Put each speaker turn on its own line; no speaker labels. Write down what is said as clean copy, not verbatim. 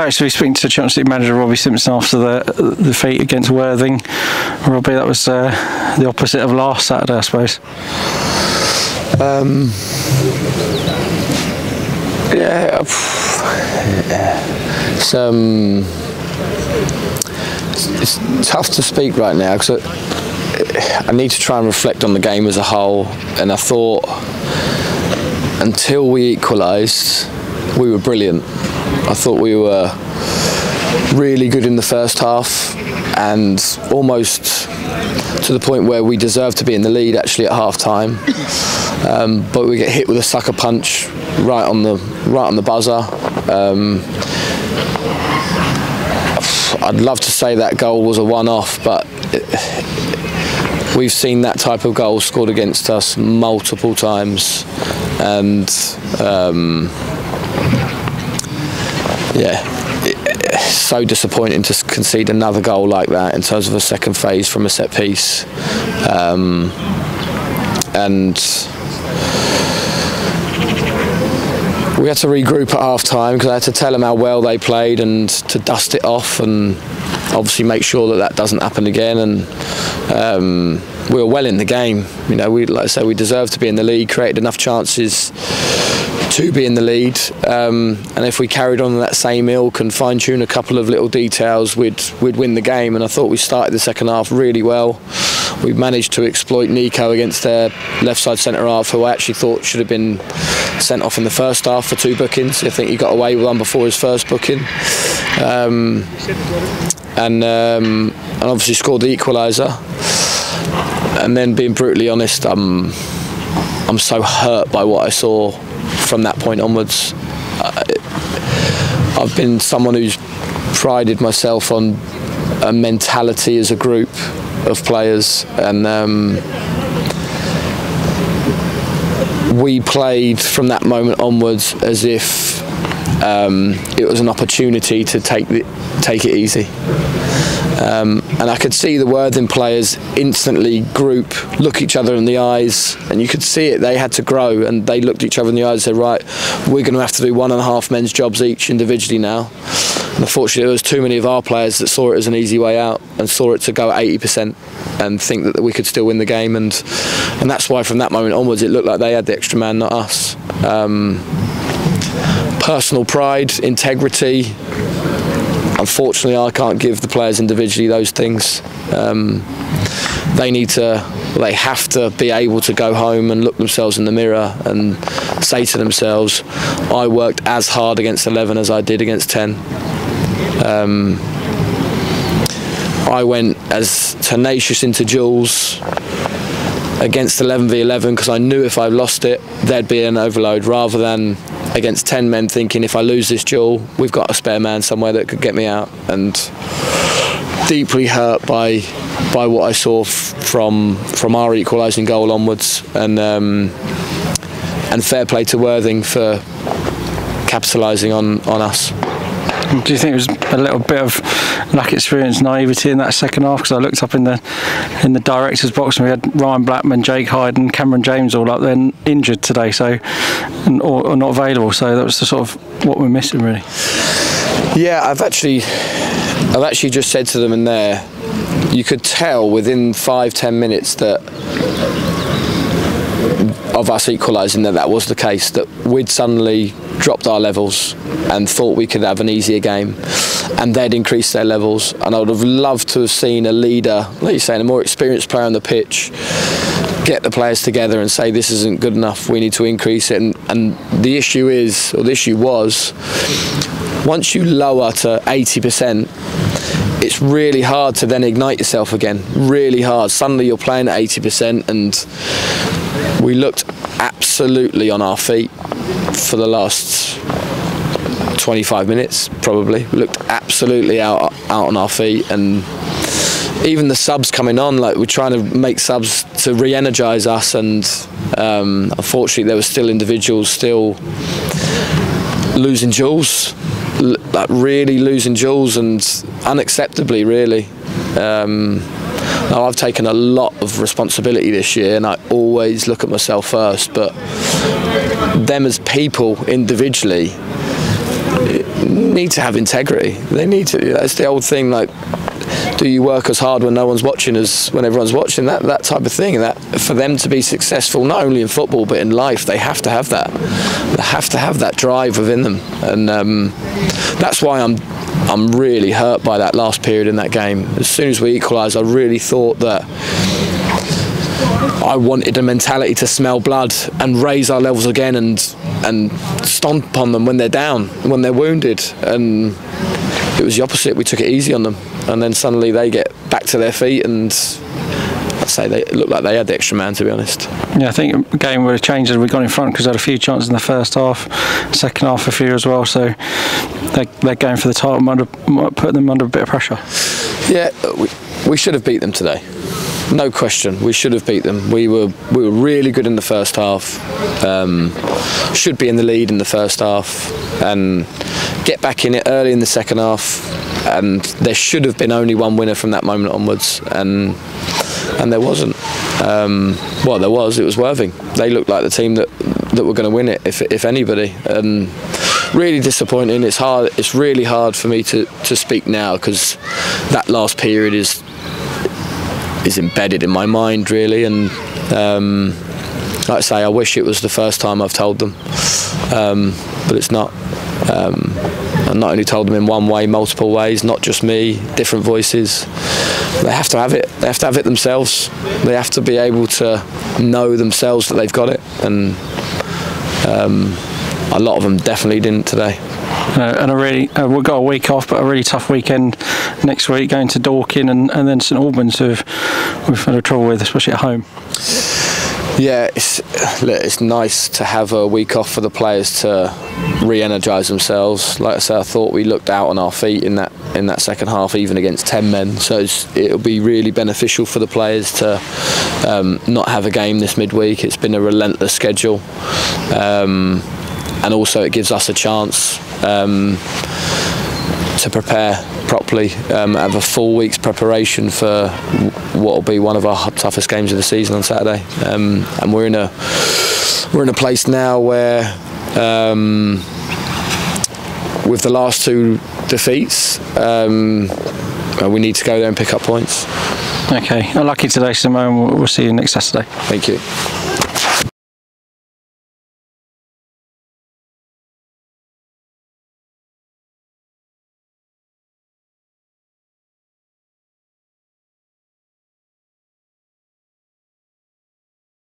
ClaretsTV speaking to Championship manager Robbie Simpson after the defeat against Worthing. Robbie, that was the opposite of last Saturday, I suppose.
Yeah, it's tough to speak right now because I need to try and reflect on the game as a whole, and I thought until we equalised we were brilliant. I thought we were really good in the first half and almost to the point where we deserved to be in the lead actually at half time, but we get hit with a sucker punch right on the buzzer. I'd love to say that goal was a one-off, but we've seen that type of goal scored against us multiple times, and yeah, it's so disappointing to concede another goal like that in terms of a second phase from a set piece, and we had to regroup at half time because I had to tell them how well they played and to dust it off and obviously make sure that that doesn't happen again. And we were well in the game. You know, like I said, we deserved to be in the lead, created enough chances to be in the lead. And if we carried on that same ilk and fine-tune a couple of little details, we'd win the game. And I thought we started the second half really well. We managed to exploit Nico against their left side centre half, who I actually thought should have been sent off in the first half for 2 bookings. I think he got away with one before his first booking, and obviously scored the equaliser. And then, being brutally honest, I'm so hurt by what I saw from that point onwards. I've been someone who's prided myself on a mentality as a group of players, and we played from that moment onwards as if it was an opportunity to take it easy, and I could see the Worthing players instantly look each other in the eyes, and you could see it. They had to grow, and they looked each other in the eyes and said, right, we're going to have to do 1.5 men's jobs each individually now. And unfortunately, there was too many of our players that saw it as an easy way out and saw it to go at 80% and think that we could still win the game. And that's why from that moment onwards, it looked like they had the extra man, not us. Personal pride, integrity. Unfortunately, I can't give the players individually those things. They have to be able to go home and look themselves in the mirror and say to themselves, I worked as hard against 11 as I did against 10. I went as tenacious into duels against 11v11 because I knew if I lost it, there'd be an overload, rather than against 10 men thinking if I lose this duel, we've got a spare man somewhere that could get me out. And deeply hurt by what I saw from our equalising goal onwards, and fair play to Worthing for capitalising on us.
Do you think it was a little bit of lack of experience, naivety in that second half? Because I looked up in the director's box and we had Ryan Blackman, Jake Hyde and Cameron James all up there injured today, so or not available. So that was the sort of what we're missing, really.
Yeah, I've actually just said to them in there, you could tell within 5-10 minutes that of us equalising that was the case, that we'd suddenly dropped our levels and thought we could have an easier game, and they'd increased their levels. And I would have loved to have seen a leader, like you're saying, a more experienced player on the pitch, get the players together and say this isn't good enough, we need to increase it. And the issue is, or the issue was, once you lower to 80%, it's really hard to then ignite yourself again, really hard. Suddenly you're playing at 80%, and we looked absolutely on our feet for the last 25 minutes, probably. We looked absolutely out on our feet, and even the subs coming on, like we're trying to make subs to re-energise us, and unfortunately there were still individuals still losing duels, like really losing duels, and unacceptably, really. Now, I've taken a lot of responsibility this year, and I always look at myself first, but them as people individually, need to have integrity. They need to. That's the old thing, like, do you work as hard when no one's watching as when everyone's watching? That type of thing. And that for them to be successful, not only in football but in life, they have to have that. They have to have that drive within them, and that's why I'm really hurt by that last period in that game. As soon as we equalised, I really thought that I wanted a mentality to smell blood and raise our levels again and stomp on them when they're down, when they're wounded. And it was the opposite. We took it easy on them, and then suddenly they get back to their feet, and I'd say they looked like they had the extra man, to be honest.
Yeah, I think the game would have changed as we got in front, because they had a few chances in the first half, second half a few as well. So they're going for the title, might put them under a bit of pressure. Yeah,
we should have beat them today. No question, we should have beat them. We were really good in the first half. Should be in the lead in the first half and get back in it early in the second half. And there should have been only one winner from that moment onwards, and there wasn't. Well, there was. It was Worthing. They looked like the team that were going to win it, if anybody. And really disappointing. It's hard. It's really hard for me to speak now, because that last period is embedded in my mind, really. And like I say, I wish it was the first time I've told them, but it's not. I not only told them in one way, multiple ways, not just me, different voices. They have to have it. They have to have it themselves. They have to be able to know themselves that they've got it, and a lot of them definitely didn't today.
And we've got a week off, but a really tough weekend next week, going to Dorking and then St Albans, who we've had a trouble with, especially at home.
Yeah, it's nice to have a week off for the players to re-energise themselves. Like I said, I thought we looked out on our feet in that second half, even against 10 men. So it'll be really beneficial for the players to not have a game this midweek. It's been a relentless schedule, and also it gives us a chance to prepare properly, have a full week's preparation for what will be one of our toughest games of the season on Saturday. And we're in a place now where, with the last two defeats, we need to go there and pick up points.
Okay, unlucky today, Simone. We'll see you next Saturday.
Thank you.